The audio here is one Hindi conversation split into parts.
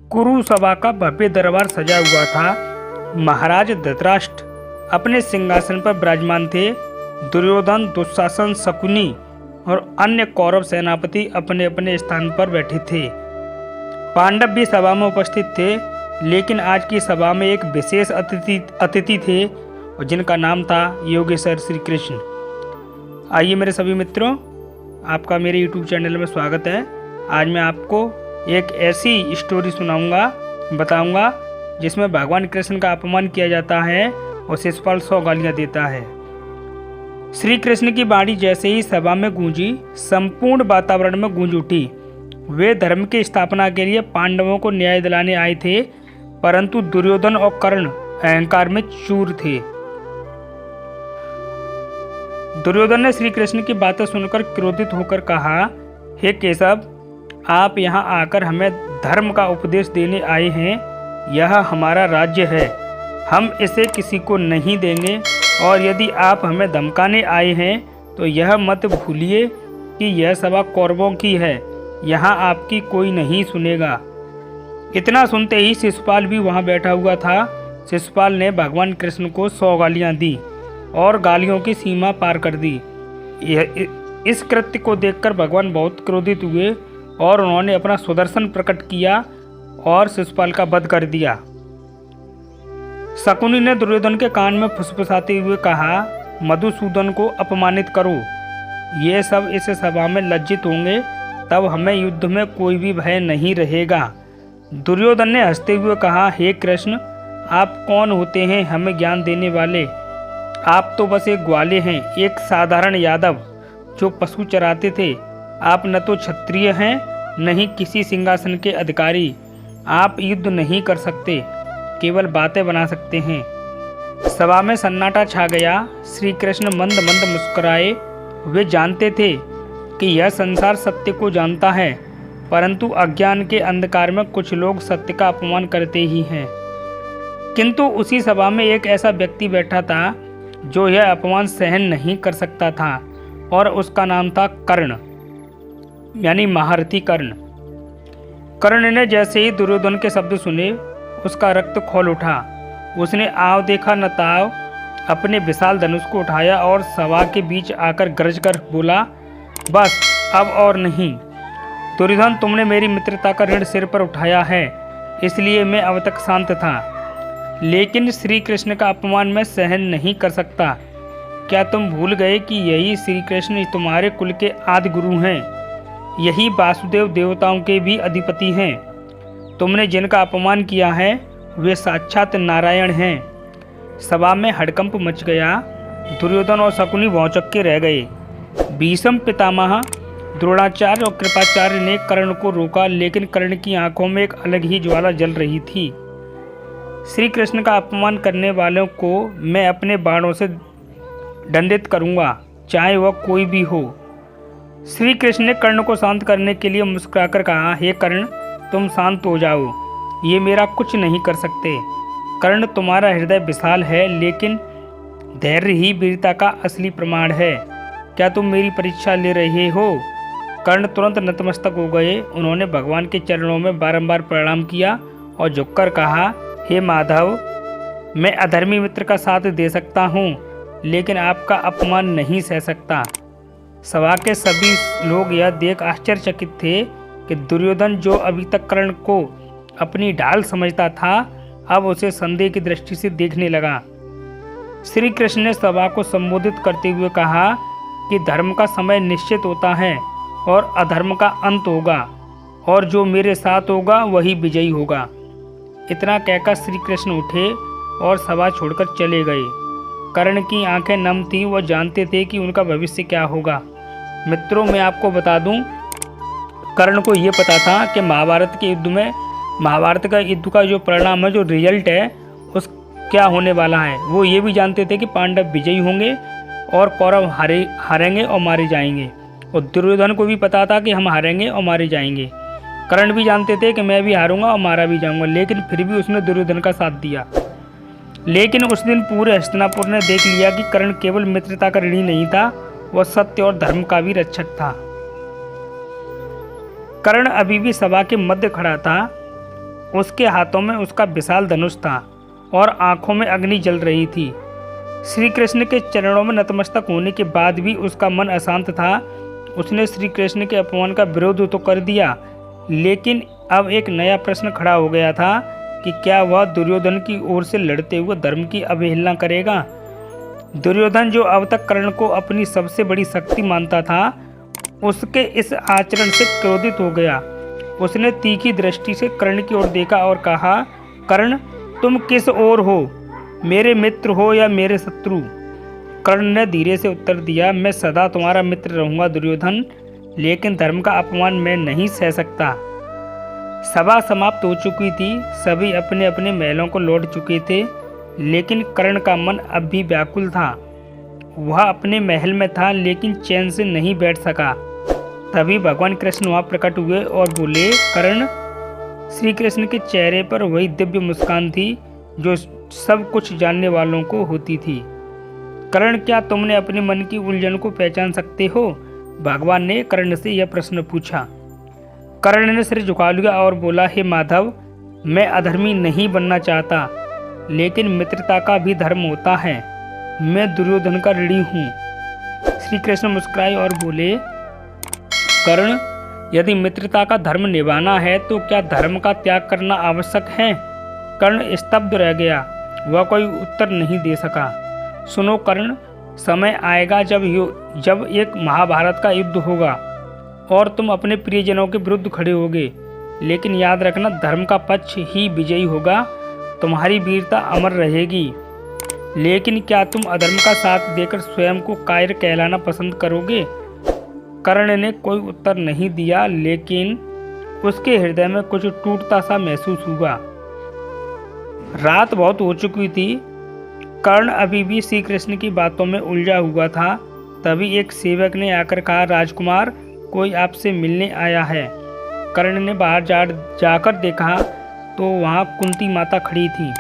कुरु सभा का भव्य दरबार सजा हुआ था। महाराज धृतराष्ट्र अपने सिंहासन पर विराजमान थे। दुर्योधन, दुशासन, शकुनी और अन्य कौरव सेनापति अपने अपने स्थान पर बैठे थे। पांडव भी सभा में उपस्थित थे, लेकिन आज की सभा में एक विशेष अतिथि थे और जिनका नाम था योगेश्वर श्री कृष्ण। आइए मेरे सभी मित्रों, आपका मेरे YouTube चैनल में स्वागत है। आज मैं आपको एक ऐसी स्टोरी बताऊंगा जिसमें भगवान कृष्ण का अपमान किया जाता है और शिशुपाल 100 गालियां देता है। श्री कृष्ण की वाणी जैसे ही सभा में गूंजी, संपूर्ण वातावरण में गूंज उठी। वे धर्म की स्थापना के लिए पांडवों को न्याय दिलाने आए थे, परंतु दुर्योधन और कर्ण अहंकार में चूर थे। दुर्योधन ने श्री कृष्ण की बातें सुनकर क्रोधित होकर कहा, हे केशव, आप यहाँ आकर हमें धर्म का उपदेश देने आए हैं। यह हमारा राज्य है, हम इसे किसी को नहीं देंगे, और यदि आप हमें धमकाने आए हैं तो यह मत भूलिए कि यह सभा कौरवों की है, यहाँ आपकी कोई नहीं सुनेगा। इतना सुनते ही शिशुपाल भी वहाँ बैठा हुआ था। शिशुपाल ने भगवान कृष्ण को 100 गालियाँ दी और गालियों की सीमा पार कर दी। इस कृत्य को देखकर भगवान बहुत क्रोधित हुए और उन्होंने अपना सुदर्शन प्रकट किया और शिशुपाल का वध कर दिया। शकुनी ने दुर्योधन के कान में फुसफुसाते हुए कहा, मधुसूदन को अपमानित करो, ये सब इस सभा में लज्जित होंगे, तब हमें युद्ध में कोई भी भय नहीं रहेगा। दुर्योधन ने हंसते हुए कहा, हे कृष्ण, आप कौन होते हैं हमें ज्ञान देने वाले? आप तो बस एक ग्वाले हैं, एक साधारण यादव जो पशु चराते थे। आप न तो क्षत्रिय हैं, न ही किसी सिंहासन के अधिकारी। आप युद्ध नहीं कर सकते, केवल बातें बना सकते हैं। सभा में सन्नाटा छा गया। श्री कृष्ण मंद मंद मुस्कुराए। वे जानते थे कि यह संसार सत्य को जानता है, परंतु अज्ञान के अंधकार में कुछ लोग सत्य का अपमान करते ही हैं। किंतु उसी सभा में एक ऐसा व्यक्ति बैठा था जो यह अपमान सहन नहीं कर सकता था, और उसका नाम था कर्ण, यानी महारथी कर्ण। कर्ण ने जैसे ही दुर्योधन के शब्द सुने, उसका रक्त खौल उठा। उसने आव देखा न ताव अपने विशाल धनुष को उठाया और सभा के बीच आकर गरज कर बोला, बस अब और नहीं। दुर्योधन, तुमने मेरी मित्रता का ऋण सिर पर उठाया है, इसलिए मैं अब तक शांत था, लेकिन श्री कृष्ण का अपमान मैं सहन नहीं कर सकता। क्या तुम भूल गए कि यही श्री कृष्ण तुम्हारे कुल के आदि गुरु हैं? यही वासुदेव देवताओं के भी अधिपति हैं। तुमने जिनका अपमान किया है वे साक्षात नारायण हैं। सभा में हड़कंप मच गया। दुर्योधन और शकुनी भौचक्के रह गए। भीष्म पितामह, द्रोणाचार्य और कृपाचार्य ने कर्ण को रोका, लेकिन कर्ण की आंखों में एक अलग ही ज्वाला जल रही थी। श्री कृष्ण का अपमान करने वालों को मैं अपने बाणों से दंडित करूंगा, चाहे वह कोई भी हो। श्री कृष्ण ने कर्ण को शांत करने के लिए मुस्कुराकर कहा, हे कर्ण, तुम शांत हो जाओ, ये मेरा कुछ नहीं कर सकते। कर्ण, तुम्हारा हृदय विशाल है, लेकिन धैर्य ही वीरता का असली प्रमाण है। क्या तुम मेरी परीक्षा ले रहे हो? कर्ण तुरंत नतमस्तक हो गए। उन्होंने भगवान के चरणों में बारंबार प्रणाम किया और झुककर कहा, हे माधव, मैं अधर्मी मित्र का साथ दे सकता हूँ, लेकिन आपका अपमान नहीं सह सकता। सभा के सभी लोग यह देख आश्चर्यचकित थे कि दुर्योधन, जो अभी तक कर्ण को अपनी ढाल समझता था, अब उसे संदेह की दृष्टि से देखने लगा। श्री कृष्ण ने सभा को संबोधित करते हुए कहा कि धर्म का समय निश्चित होता है और अधर्म का अंत होगा, और जो मेरे साथ होगा वही विजयी होगा। इतना कहकर श्री कृष्ण उठे और सभा छोड़कर चले गए। कर्ण की आंखें नम थीं। वह जानते थे कि उनका भविष्य क्या होगा। मित्रों, मैं आपको बता दूं, कर्ण को ये पता था कि महाभारत का युद्ध का जो परिणाम है, जो रिजल्ट है, उस क्या होने वाला है। वो ये भी जानते थे कि पांडव विजयी होंगे और कौरव हारेंगे और मारे जाएंगे, और दुर्योधन को भी पता था कि हम हारेंगे और मारे जाएंगे। कर्ण भी जानते थे कि मैं भी हारूंगा और मारा भी जाऊंगा, लेकिन फिर भी उसने दुर्योधन का साथ दिया। लेकिन उस दिन पूरे हस्तिनापुर ने देख लिया कि कर्ण केवल मित्रता का ऋणी नहीं था, वह सत्य और धर्म का भी रक्षक था। कर्ण अभी भी सभा के मध्य खड़ा था। उसके हाथों में उसका विशाल धनुष था और आंखों में अग्नि जल रही थी। श्री कृष्ण के चरणों में नतमस्तक होने के बाद भी उसका मन अशांत था। उसने श्री कृष्ण के अपमान का विरोध तो कर दिया, लेकिन अब एक नया प्रश्न खड़ा हो गया था कि क्या वह दुर्योधन की ओर से लड़ते हुए धर्म की अवहेलना करेगा। दुर्योधन, जो अब तक कर्ण को अपनी सबसे बड़ी शक्ति मानता था, उसके इस आचरण से क्रोधित हो गया। उसने तीखी दृष्टि से कर्ण की ओर देखा और कहा, कर्ण, तुम किस ओर हो? मेरे मित्र हो या मेरे शत्रु? कर्ण ने धीरे से उत्तर दिया, मैं सदा तुम्हारा मित्र रहूंगा दुर्योधन, लेकिन धर्म का अपमान मैं नहीं सह सकता। सभा समाप्त हो चुकी थी। सभी अपने अपने महलों को लौट चुके थे, लेकिन कर्ण का मन अब भी व्याकुल था। वह अपने महल में था, लेकिन चैन से नहीं बैठ सका। तभी भगवान कृष्ण वहां प्रकट हुए और बोले, कर्ण। श्री कृष्ण के चेहरे पर वही दिव्य मुस्कान थी जो सब कुछ जानने वालों को होती थी। कर्ण, क्या तुमने अपने मन की उलझन को पहचान सकते हो? भगवान ने कर्ण से यह प्रश्न पूछा। कर्ण ने सिर झुका लिया और बोला, हे माधव, मैं अधर्मी नहीं बनना चाहता, लेकिन मित्रता का भी धर्म होता है। मैं दुर्योधन का ऋणी हूँ। श्री कृष्ण मुस्कुराए और बोले, कर्ण, यदि मित्रता का धर्म निभाना है तो क्या धर्म का त्याग करना आवश्यक है? कर्ण स्तब्ध रह गया। वह कोई उत्तर नहीं दे सका। सुनो कर्ण, समय आएगा जब एक महाभारत का युद्ध होगा और तुम अपने प्रियजनों के विरुद्ध खड़े होगे, लेकिन याद रखना, धर्म का पक्ष ही विजयी होगा। तुम्हारी वीरता अमर रहेगी। लेकिन क्या तुम अधर्म का साथ देकर स्वयं को कायर कहलाना पसंद करोगे? कर्ण ने कोई उत्तर नहीं दिया, लेकिन उसके हृदय में कुछ टूटता सा महसूस हुआ। रात बहुत हो चुकी थी। कर्ण अभी भी श्री कृष्ण की बातों में उलझा हुआ था। तभी एक सेवक ने आकर कहा, राजकुमार, कोई आपसे मिलने आया है। कर्ण ने बाहर जाकर देखा तो वहाँ कुंती माता खड़ी थी।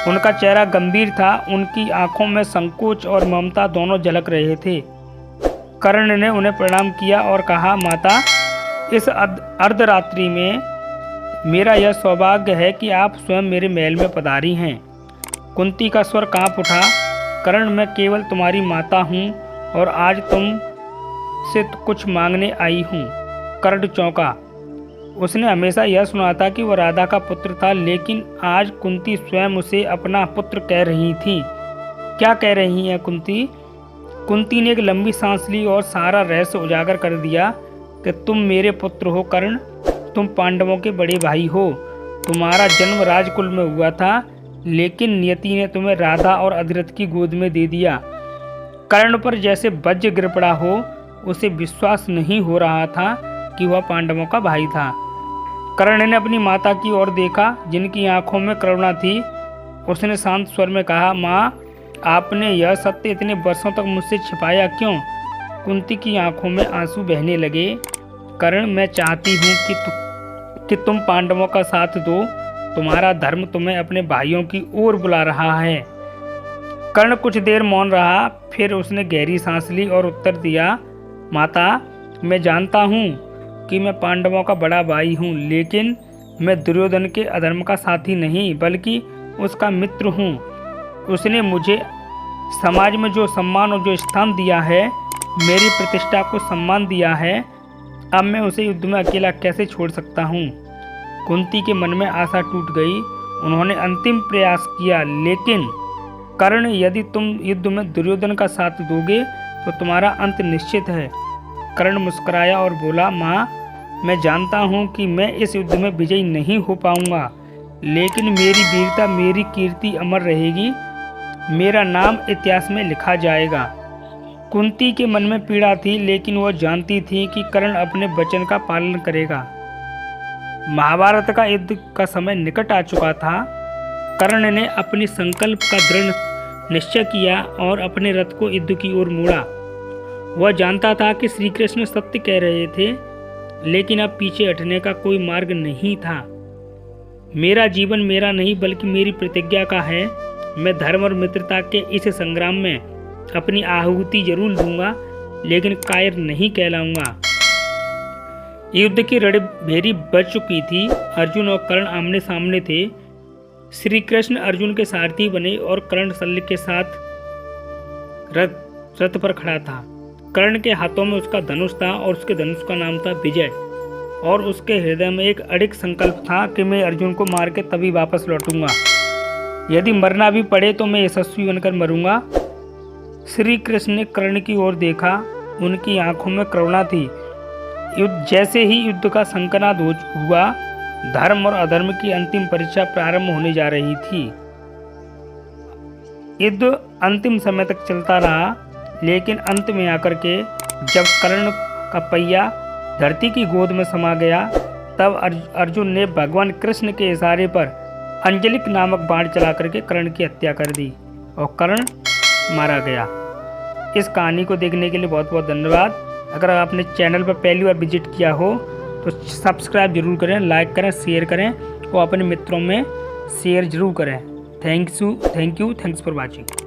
उनका चेहरा गंभीर था। उनकी आंखों में संकोच और ममता दोनों झलक रहे थे। कर्ण ने उन्हें प्रणाम किया और कहा, माता, इस अर्धरात्रि में मेरा यह सौभाग्य है कि आप स्वयं मेरे महल में पधारी हैं। कुंती का स्वर कांप उठा। कर्ण, मैं केवल तुम्हारी माता हूँ और आज तुम से कुछ मांगने आई हूँ। कर्ण चौंका। उसने हमेशा यह सुना था कि वह राधा का पुत्र था, लेकिन आज कुंती स्वयं उसे अपना पुत्र कह रही थी। क्या कह रही है कुंती? कुंती ने एक लंबी सांस ली और सारा रहस्य उजागर कर दिया कि तुम मेरे पुत्र हो कर्ण। तुम पांडवों के बड़े भाई हो। तुम्हारा जन्म राजकुल में हुआ था, लेकिन नियति ने तुम्हें राधा और अधिरथ की गोद में दे दिया। कर्ण पर जैसे वज्र गिर पड़ा हो। उसे विश्वास नहीं हो रहा था कि वह पांडवों का भाई था। कर्ण ने अपनी माता की ओर देखा, जिनकी आंखों में करुणा थी। उसने शांत स्वर में कहा, माँ, आपने यह सत्य इतने वर्षों तक मुझसे छिपाया क्यों? कुंती की आंखों में आंसू बहने लगे। कर्ण, मैं चाहती हूँ कि तुम पांडवों का साथ दो। तुम्हारा धर्म तुम्हें अपने भाइयों की ओर बुला रहा है। कर्ण कुछ देर मौन रहा, फिर उसने गहरी सांस ली और उत्तर दिया, माता, मैं जानता हूँ कि मैं पांडवों का बड़ा भाई हूँ, लेकिन मैं दुर्योधन के अधर्म का साथी नहीं, बल्कि उसका मित्र हूँ। उसने मुझे समाज में जो सम्मान और जो स्थान दिया है, मेरी प्रतिष्ठा को सम्मान दिया है, अब मैं उसे युद्ध में अकेला कैसे छोड़ सकता हूँ? कुंती के मन में आशा टूट गई। उन्होंने अंतिम प्रयास किया, लेकिन कर्ण, यदि तुम युद्ध में दुर्योधन का साथ दोगे तो तुम्हारा अंत निश्चित है। कर्ण मुस्कुराया और बोला, माँ, मैं जानता हूँ कि मैं इस युद्ध में विजयी नहीं हो पाऊंगा, लेकिन मेरी वीरता, मेरी कीर्ति अमर रहेगी। मेरा नाम इतिहास में लिखा जाएगा। कुंती के मन में पीड़ा थी, लेकिन वह जानती थी कि कर्ण अपने वचन का पालन करेगा। महाभारत का युद्ध का समय निकट आ चुका था। कर्ण ने अपने संकल्प का दृढ़ निश्चय किया और अपने रथ को युद्ध की ओर मोड़ा। वह जानता था कि श्री कृष्ण सत्य कह रहे थे, लेकिन अब पीछे हटने का कोई मार्ग नहीं था। मेरा जीवन मेरा नहीं, बल्कि मेरी प्रतिज्ञा का है। मैं धर्म और मित्रता के इस संग्राम में अपनी आहुति जरूर दूंगा, लेकिन कायर नहीं कहलाऊंगा। युद्ध की रणभेरी बज चुकी थी। अर्जुन और कर्ण आमने सामने थे। श्री कृष्ण अर्जुन के सारथी बने और कर्ण शल्य के साथ रथ पर खड़ा था। कर्ण के हाथों में उसका धनुष था और उसके धनुष का नाम था विजय, और उसके हृदय में एक अड़िग संकल्प था कि मैं अर्जुन को मार के तभी वापस लौटूंगा। यदि मरना भी पड़े तो मैं यशस्वी बनकर मरूंगा। श्री कृष्ण ने कर्ण की ओर देखा। उनकी आंखों में करुणा थी। जैसे ही युद्ध का संकनाद हुआ, धर्म और अधर्म की अंतिम परीक्षा प्रारंभ होने जा रही थी। युद्ध अंतिम समय तक चलता रहा, लेकिन अंत में आकर के जब कर्ण का पहिया धरती की गोद में समा गया, तब अर्जुन ने भगवान कृष्ण के इशारे पर अंजलिक नामक बाण चला करके कर्ण की हत्या कर दी और कर्ण मारा गया। इस कहानी को देखने के लिए बहुत बहुत धन्यवाद। अगर आपने चैनल पर पहली बार विजिट किया हो तो सब्सक्राइब जरूर करें, लाइक करें, शेयर करें और अपने मित्रों में शेयर जरूर करें। Thanks for watching.